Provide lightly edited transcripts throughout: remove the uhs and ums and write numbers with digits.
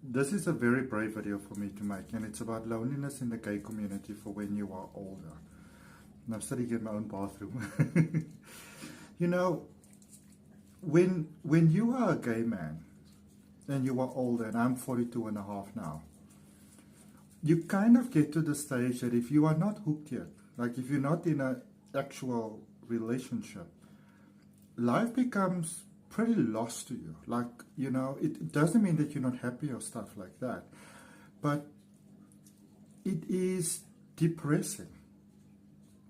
This is a very brave video for me to make, and it's about loneliness in the gay community for when you are older. And I'm sitting in my own bathroom. You know, when you are a gay man and you are older, and I'm 42 and a half now, you kind of get to the stage that if you are not hooked yet, like if you're not in an actual relationship, life becomes pretty lost to you. Like, you know, it doesn't mean that you're not happy or stuff like that, but it is depressing,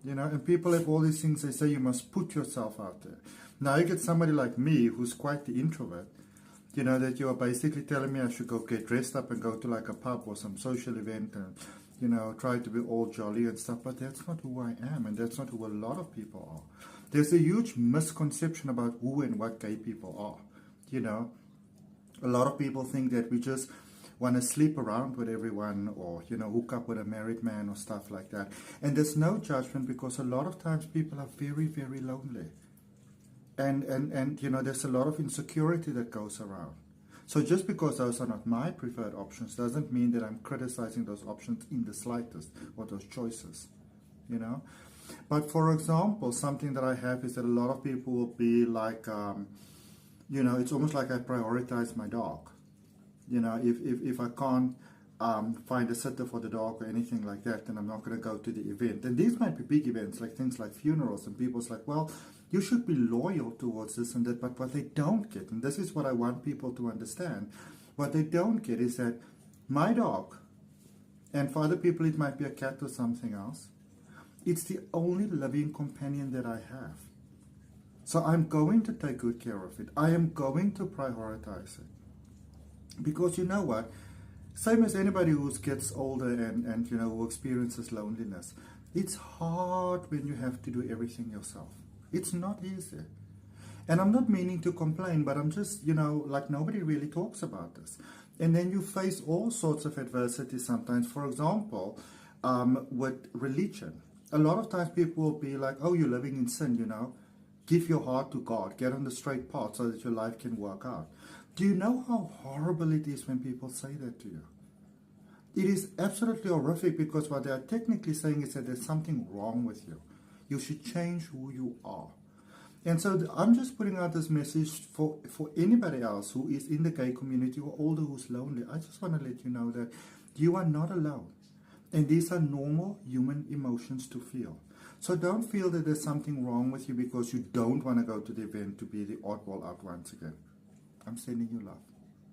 you know. And people have all these things, they say you must put yourself out there. Now you get somebody like me who's quite the introvert, you know, that you are basically telling me I should go get dressed up and go to like a pub or some social event and, you know, try to be all jolly and stuff, but that's not who I am, and that's not who a lot of people are. There's a huge misconception about who and what gay people are, you know. A lot of people think that we just want to sleep around with everyone, or, you know, hook up with a married man or stuff like that. And there's no judgment, because a lot of times people are very, very lonely. And you know, there's a lot of insecurity that goes around. So just because those are not my preferred options doesn't mean that I'm criticizing those options in the slightest, or those choices, you know. But for example, something that I have is that a lot of people will be like, you know, it's almost like I prioritize my dog. You know, if I can't find a sitter for the dog or anything like that, then I'm not going to go to the event. And these might be big events, like things like funerals, and people's like, well, you should be loyal towards this and that. But what they don't get, and this is what I want people to understand, what they don't get is that my dog, and for other people it might be a cat or something else, it's the only living companion that I have. So I'm going to take good care of it. I am going to prioritize it. Because you know what? Same as anybody who gets older and you know, who experiences loneliness, it's hard when you have to do everything yourself. It's not easy. And I'm not meaning to complain, but I'm just, you know, like, nobody really talks about this. And then you face all sorts of adversity sometimes. For example, with religion. A lot of times people will be like, oh, you're living in sin, you know. Give your heart to God. Get on the straight path so that your life can work out. Do you know how horrible it is when people say that to you? It is absolutely horrific, because what they are technically saying is that there's something wrong with you. You should change who you are. And so I'm just putting out this message for anybody else who is in the gay community or older, who's lonely. I just want to let you know that you are not alone. And these are normal human emotions to feel. So don't feel that there's something wrong with you because you don't want to go to the event to be the oddball out once again. I'm sending you love.